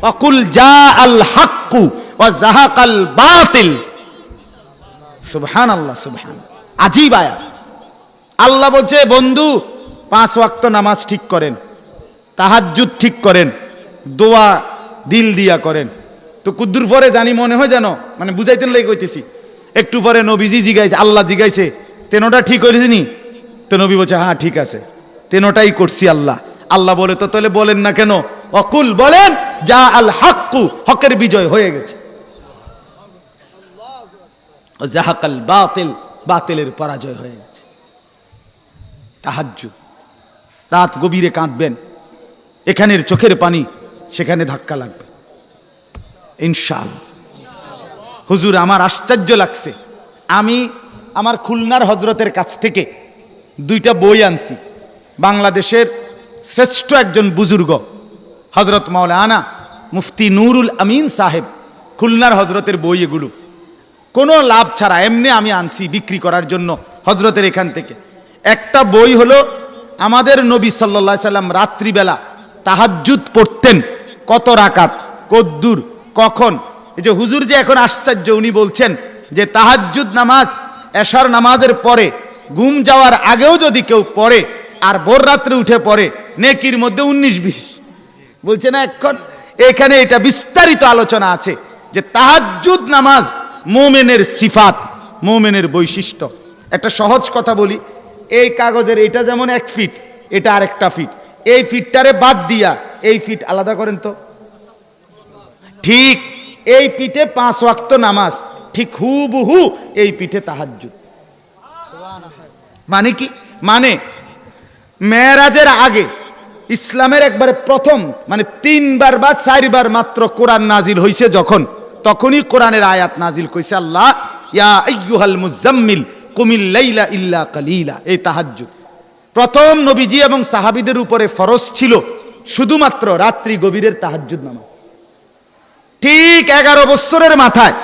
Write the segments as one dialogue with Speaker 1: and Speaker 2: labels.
Speaker 1: ওয়াকুল জাআল হাক্কু ওয়া যাহাকাল বাতিল। সুবহানাল্লাহ, সুবহানাল্লাহ, আজীব আয়াত। আল্লাহ বলছে, বন্ধু 5 ওয়াক্ত নামাজ ঠিক করেন, তাহাজ্জুদ ঠিক করেন, দোয়া দিল দিয়া করেন। তো কুদ্দুর পরে জানি মনে হয় যেন মানে বুঝাইতেন লেগে কইতেছি। একটু পরে নবীজি জিগাইছে, আল্লাহ জিগাইছে, তেনোটা ঠিক করেছি নি? তো নবী বলছে, হ্যাঁ ঠিক আছে, তেনোটাই করছি আল্লাহ। আল্লাহ বলে, তো তাহলে বলেন না কেন? অকুল বলেন, যা আল হাক্কু, হকের বিজয় হয়ে গেছে, জাহাকাল বাতিল, বাতিলের পরাজয় হয়ে গেছে। তাহাজ্জুদ, রাত গভীরে কাঁদবেন, এখানের চোখের পানি সেখানে ধাক্কা লাগবে ইনশাআল্লাহ। হুজুর আমার আশ্চর্য লাগছে, আমি আমার খুলনার হজরতের কাছ থেকে 2টা বই আনছি। বাংলাদেশের শ্রেষ্ঠ একজন বুজুর্গ হজরত মাওলানা মুফতি নুরুল আমিন সাহেব, খুলনার হজরতের বই এগুলো, কোনো লাভ ছাড়া এমনি আমি আনছি বিক্রি করার জন্য হজরতের এখান থেকে। একটা বই হলো আমাদের নবী সাল্লাল্লাহু আলাইহি সাল্লাম রাত্রিবেলা তাহাজ্জুদ পড়তেন, কত রাকাত, কদ্দুর, কখন। এই যে হুজুর যে এখন আশ্চর্য, উনি বলছেন যে তাহাজ্জুদ নামাজ এশার নামাজের পরে ঘুম যাওয়ার আগেও যদি কেউ পড়ে আর ভোর রাত্রে উঠে পড়ে, নেকির মধ্যে 19-20 বলছে না। এখন এখানে এটা বিস্তারিত আলোচনা আছে যে তাহাজ্জুদ নামাজ মুমিনের সিফাত, মুমিনের বৈশিষ্ট্য। একটা সহজ কথা বলি, এই কাগজের এটা যেমন 1 ফিট, এটা আরেকটা ফিট, এই ফিটটারে বাদ দিয়া এই ফিট আলাদা করেন তো। ঠিক এই পিঠে 5 ওয়াক্ত নামাজ, ঠিক হুবহু এই পিঠে তাহাজ্জুদ। মানে কি? মানে মেরাজের আগে ইসলামের একবারে প্রথম মানে 3 বার বা 4 বার মাত্র কোরআন নাজিল হইছে যখন, তখনই কোরআনের আয়াত নাজিল কইছে আল্লাহ, ইয়া আইয়ুহাল মুজাম্মিল কুমিল লাইলা ইল্লা কালিলা। এই তাহাজ্জুদ প্রথম নবীজি এবং সাহাবীদের উপরে ফরজ ছিল শুধুমাত্র রাত্রি গভীরের তাহাজ্জুদ নামাজ। ঠিক 11 বছরের মাথায়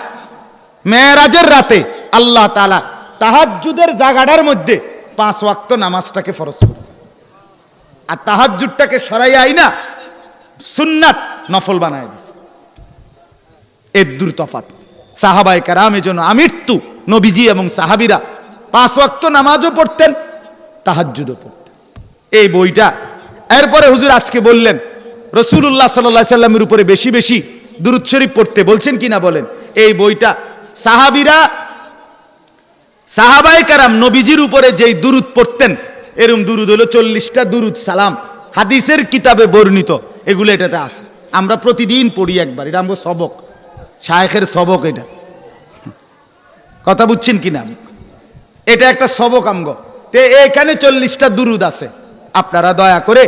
Speaker 1: মেরাজের রাতে আল্লাহ তাআলা তাহাজ্জুদের জায়গাটার মধ্যে 5 ওয়াক্ত নামাজটাকে ফরজ করেছে, আর তাহাজ্জুদটাকে সরাইয়া আইনা সুন্নাত নফল বানায় দিয়েছে। এর দূর তফাত। সাহাবায়ে কেরাম এজন্য আমৃত্যু নবীজি এবং সাহাবীরা 5 ওয়াক্ত নামাজও পড়তেন, তাহাজ্জুদও পড়তেন। এই বইটা এরপরে হুজুর আজকে বললেন রাসূলুল্লাহ সাল্লাল্লাহু আলাইহি সাল্লামের উপরে বেশি বেশি দুরূদ শরীফ পড়তে বলছেন কিনা বলেন। এই বইটা সাহাবায়ে কেরাম নবীজির উপরে যেই দুরূদ পড়তেন, এরকম দুরূদ হলো 40টা দুরূদ সালাম, হাদিসের কিতাবে বর্ণিত, এগুলো এটাতে আছে। আমরা প্রতিদিন পড়ি একবার, এটা আমগো সবক, শায়েখের সবক। এটা কথা বুঝছেন কিনা? এটা একটা সবক আমগো। তে এখানে 40টা দুরূদ আছে। আপনারা দয়া করে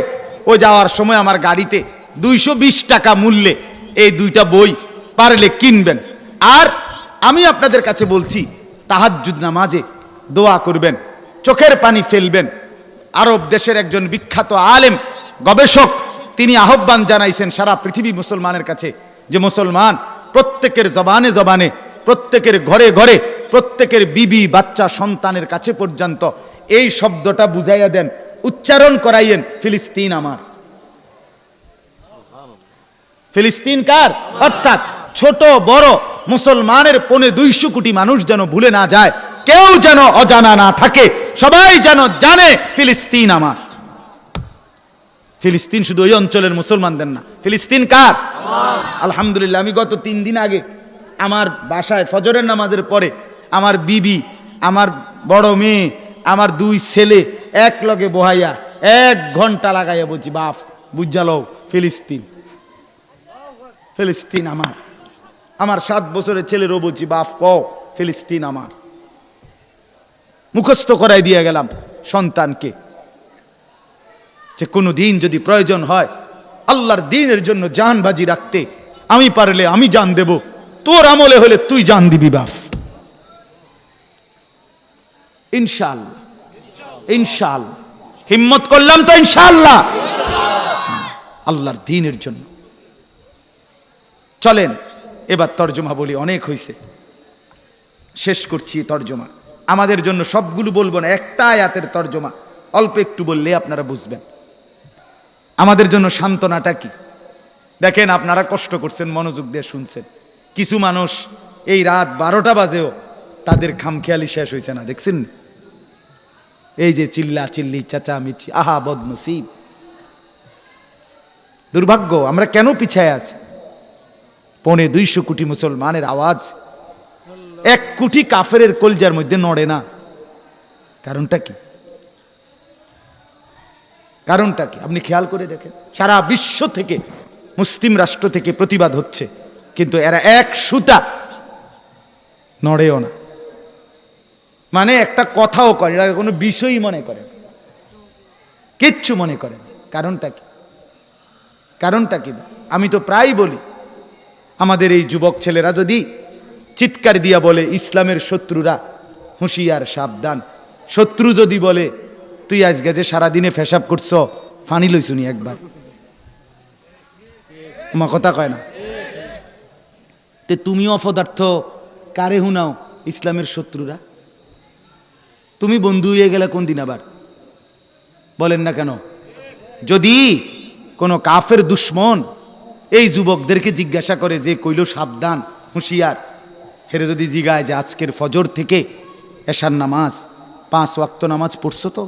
Speaker 1: ও যাওয়ার সময় আমার গাড়িতে 220 টাকা মূল্যে এই 2টা বই পারলে কিনবেন। আর আমি আপনাদের কাছে বলছি, তাহাজ্জুদ নামাজে দোয়া করবেন, চোখের পানি ফেলবেন। আরব দেশের একজন বিখ্যাত আলেম গবেষক, তিনি আহ্বান জানাইছেন সারা পৃথিবী মুসলমানের কাছে যে মুসলমান প্রত্যেকের জবানে জবানে, প্রত্যেকের ঘরে ঘরে, প্রত্যেকের বিবি বাচ্চা সন্তানের কাছে পর্যন্ত এই শব্দটা বুঝাইয়া দেন, উচ্চারণ করাইয়েন, ফিলিস্তিন আমার। ফিলিস্তিন কার? অর্থাৎ ছোট বড় মুসলমানের 250 কোটি মানুষ যেন ভুলে না যায়, কেউ যেন অজানা না থাকে, সবাই যেন জানে ফিলিস্তিন আমার। ফিলিস্তিন শুধু ওই অঞ্চলের মুসলমানদের না, ফিলিস্তিন কার? আলহামদুলিল্লাহ, আমি গত 3 দিন আগে আমার বাসায় ফজরের নামাজের পরে আমার বিবি, আমার বড় মেয়ে, আমার 2 ছেলে এক লগে বহাইয়া 1 ঘন্টা লাগাইয়া বলছি, বাপ বুঝালো ফিলিস্তিন, ফিলিস্তিন আমার। আমার 7 বছরের ছেলেরও বলছি, বাপ কও ফিলিস্তিন আমার। মুখস্থ করাই দিয়ে গেলাম সন্তানকে যে কোনো দিন যদি প্রয়োজন হয় আল্লাহর দ্বীনের জন্য জান বাজি রাখতে, আমি পারলে আমি জান দেব, তোর আমলে হলে তুই জান দিবি বাপ। ইনশাআল্লাহ, ইনশাআল্লাহ হিম্মত করলাম তো ইনশাআল্লাহ, আল্লাহর দ্বীনের জন্য। চলেন এবার তর্জমা বলি, অনেক হয়েছে, শেষ করছি তর্জমা। আমাদের জন্য সবগুলো বলবো না, একটা আয়াতের তর্জমা অল্প একটু বললে আপনারা বুঝবেন। আমাদের জন্য সান্ত্বনাটা কি? দেখেন আপনারা কষ্ট করছেন, মনোযোগ দিয়ে শুনছেন। কিছু মানুষ এই রাত 12টা বাজেও তাদের খামখেয়ালি শেষ হয়েছে না, দেখছেন? এই যে চিল্লা চিল্লি চেঁচামেচি, আহা বদনসিব, দুর্ভাগ্য। আমরা কেন পিছায় আছি? 250 কোটি মুসলমানের আওয়াজ 1 কোটি কাফেরের কলজার মধ্যে নড়ে না। কারণটা কি? কারণটা কি আপনি খেয়াল করে দেখেন। সারা বিশ্ব থেকে, মুসলিম রাষ্ট্র থেকে প্রতিবাদ হচ্ছে, কিন্তু এরা এক সুতা নড়েও না। মানে একটা কথাও করে, এরা কোনো বিষয়ই মনে করে, কিচ্ছু মনে করে না। কারণটা কি? কারণটা কি? আমি তো প্রায় বলি, আমাদের এই যুবক ছেলেরা যদি চিৎকার দিয়া বলে ইসলামের শত্রুরা হুঁশিয়ার সাবধান, শত্রু যদি বলে তুই আজকে যে সারাদিনে ফেসাব করছ, ফানি লইছুনি একবার, মা কথা কয় না। তে তুমি অপদার্থ কারে হুনাও ইসলামের শত্রুরা? তুমি বন্ধু হয়ে গেলে কোন দিন আবার? বলেন না কেন? যদি কোনো কাফের দুশ্মন এই যুবকদেরকে জিজ্ঞাসা করে যে কইল সাবধান হুঁশিয়ার, হেরে যদি জিগায় যে আজকের ফজর থেকে এশার নামাজ 5 ওয়াক্ত নামাজ পড়ছো তো,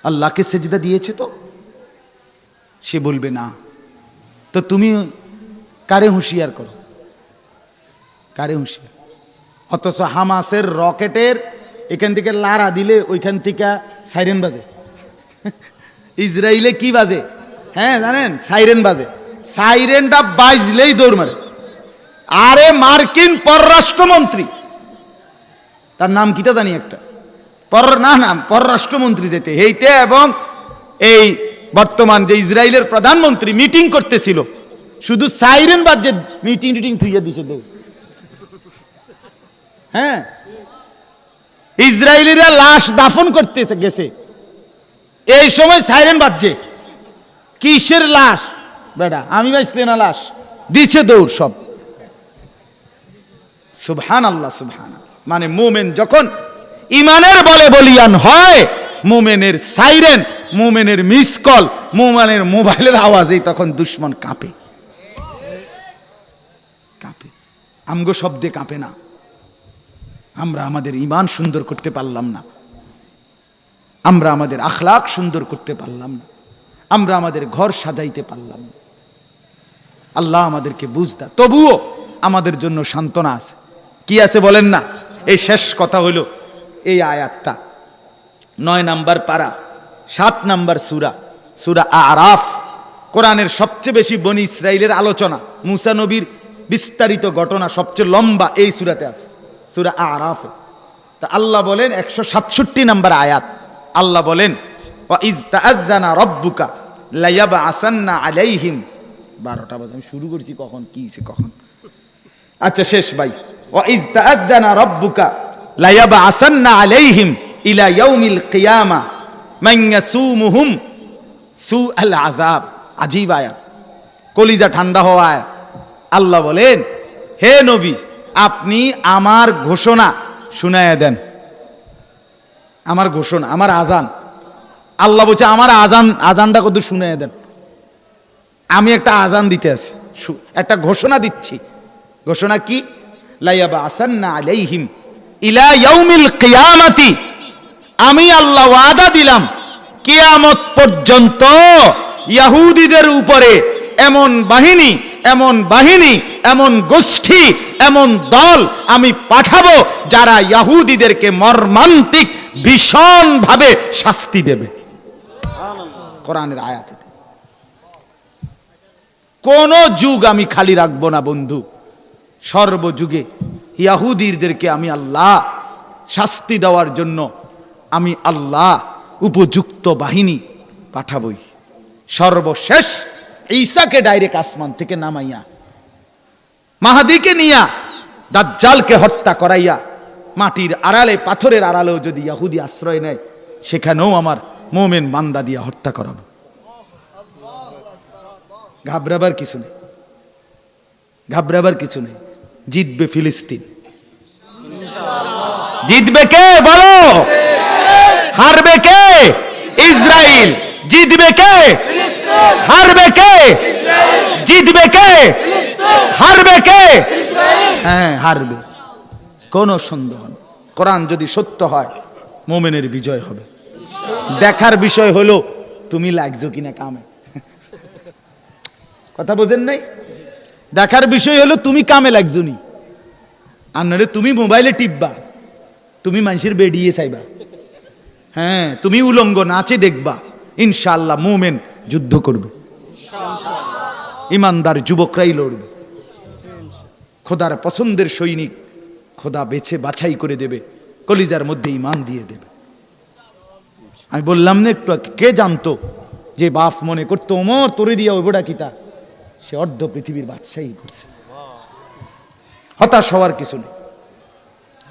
Speaker 1: আল্লাহকে সেজদা দিয়েছে তো, সে বলবে না। তো তুমি কারে হুঁশিয়ার করো? কারে হুঁশিয়ার? অথচ হামাসের রকেটের এখান থেকে লারা দিলে ওইখান থেকে সাইরেন বাজে। ইসরায়েলে কি বাজে? হ্যাঁ জানেন, সাইরেন বাজে। সাইরেনটা বাজলেই দৌড় মারে। আরে মার্কিন পররাষ্ট্রমন্ত্রী, তার নাম কিটা জানি একটা, পররাষ্ট্রমন্ত্রী যেতে হেইতে, এবং এই বর্তমান যে ইসরায়েলের প্রধানমন্ত্রী মিটিং করতেছিল, শুধু সাইরেন বাজে মিটিং টিটিং থুইয়া দিছে দৌড়। হ্যাঁ, ইসরায়েলিরা লাশ দাফন করতে গেছে, এই সময় সাইরেন বাজছে। কিসের লাশ বেটা? আমি বাঁচলে না, লাশ দিছে দৌড় সব। সুবহানাল্লাহ, সুবহানাল্লাহ। মানে মুমিন যখন ইমানের বলে বলিয়ান হয়, মুমিনের সাইরেন, মুমিনের মিস কল, মুমিনের মোবাইলের আওয়াজেই তখন দুশ্মন কাঁপে। কাঁপে, আমগো শব্দে কাঁপে না। আমরা আমাদের ঈমান সুন্দর করতে পারলাম না, আমরা আমাদের আখলাক সুন্দর করতে পারলাম না, আমরা আমাদের ঘর সাজাইতে পারলাম না। আল্লাহ আমাদেরকে বুঝদা, তবুও আমাদের জন্য সান্ত্বনা আছে। কি আছে বলেন না? এই শেষ কথা হলো এই আয়াতটা, 9 নাম্বার পারা, 7 নাম্বার সূরা, সূরা আরাফ। কোরআনের সবচেয়ে বেশি বনি ইসরাইলের আলোচনা, মুসা নবীর বিস্তারিত ঘটনা সবচেয়ে লম্বা এই সূরাতে আছে, সূরা আরাফে। তা আল্লাহ বলেন 167 নাম্বার আয়াত, আল্লাহ বলেন ওয়া ইজ তাআযানা রাব্বুকা লায়াবআসান্না আলাইহিম। 12টা বাজে, আমি শুরু করছি কখন, কি হইছে কখন? আচ্ছা শেষ ভাই। ওয়া ইজ তাআযানা রাব্বুকা লায়াবআসান্না আলাইহিম ইলা ইয়াউমিল কিয়ামা মান ইয়াসুমুহুম সুআল আযাব। আজীব আয়াত, কলিজা ঠান্ডা হওয়া আয়াত। আল্লাহ বলেন, হে নবী, আপনি আমার ঘোষণা শুনাইয়া দেন। আমার ঘোষণা, আমার আজান। আল্লাহ বলছে আমার আজানটা কত শুনাইয়া দেন। আমি একটা আজান দিতে আছি, একটা ঘোষণা দিচ্ছি। ঘোষণা কি? লায়াবআসান্না আলাইহিম ইলা ইয়াউমিল কিয়ামাতি। আমি আল্লাহ ওয়াদা দিলাম কিয়ামত পর্যন্ত ইহুদিদের উপরে এমন বাহিনী, এমন গোষ্ঠী, এমন দল আমি পাঠাবো যারা ইহুদিদেরকে মর্মান্তিক ভীষণ ভাবে শাস্তি দেবে। কোরআনের আয়াত। কোন যুগ আমি খালি রাখবো না বন্ধু, সর্বযুগে ইহুদিদেরকে আমি আল্লাহ শাস্তি দেওয়ার জন্য আমি আল্লাহ উপযুক্ত বাহিনী পাঠাবই। সর্বশেষ ঈসাকে ডাইরেক্ট আসমান থেকে নামাইয়া, মাহাদিকে নিয়া, দাজ্জালকে হত্যা করাইয়া, মাটির আড়ালে, পাথরের আড়ালেও যদি ইহুদি আশ্রয় নেয়, সেখানেও আমার মুমিন বান্দা দিয়া হত্যা করাবো। ঘাবড়াবার কিছু নেই, ঘাবড়াবার কিছু নেই। জিতবে ফিলিস্তিন। জিতবে কে বলো? হারবে কে? ইসরায়েল। জিতবে কে? হারবে কে? জিতবে কে? হারবে কে? হ্যাঁ, হারবে, কোনো সন্দেহ নেই। কোরআন যদি সত্য হয় মুমিনের বিজয় হবে। দেখার বিষয় হলো তুমি লাগছো কিনা কামে। কথা বোঝেন নাই? দেখার বিষয় হলো তুমি কামে লাগছো নি, আর নাহলে তুমি মোবাইলে টিপবা, তুমি মানুষের বেডিয়ে চাইবা, হ্যাঁ তুমি উলঙ্গ নাচে দেখবা, ইনশাআল্লাহ মুমিন যুদ্ধ করবে, ইমানদার যুবকরাই লড়বে। খোদার পছন্দের সৈনিক খোদা বেছে বাছাই করে দেবে, কলিজার মধ্যে ঈমান দিয়ে দেবে। আমি বললাম না একটু আগে, কে জানতো যে বাপ মনে করতো ওমর তোরে দিয়া ওইবড়া কিতা, সে অর্ধ পৃথিবীর বাদশাহী করছে। হতাশ হওয়ার কিছু নেই,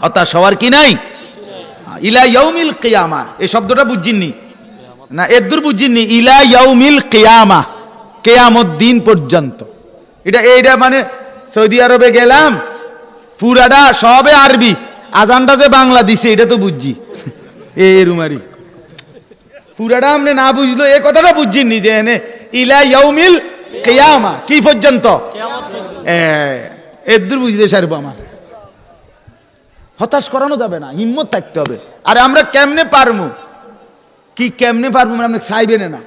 Speaker 1: হতাশ হওয়ার কি নাই। ইলা ইয়াউমিল কিয়ামা এই শব্দটা বুঝিননি না, এদুর বুঝিননি। ইলা ইয়াউমিল কিয়ামা, কিয়ামত দিন পর্যন্ত। এটা মানে সৌদি আরবে গেলাম, পুরাটা সবে আরবি, আজানটা যে বাংলা দিছে এটা তো বুঝছি, এ রুমারি পুরাটা আপনি না বুঝলো এ কথাটা বুঝিনি যে এনে ইলা ইয়াউমিল কিয়ামা কি পর্যন্ত, এদুর বুঝতে সারবো। আমার হতাশ করানো যাবে না, হিম্মত থাকতে হবে। আরে আমরা কেমনে পারবো, কি কেমনে পারবো, আমরা চাইবেন না।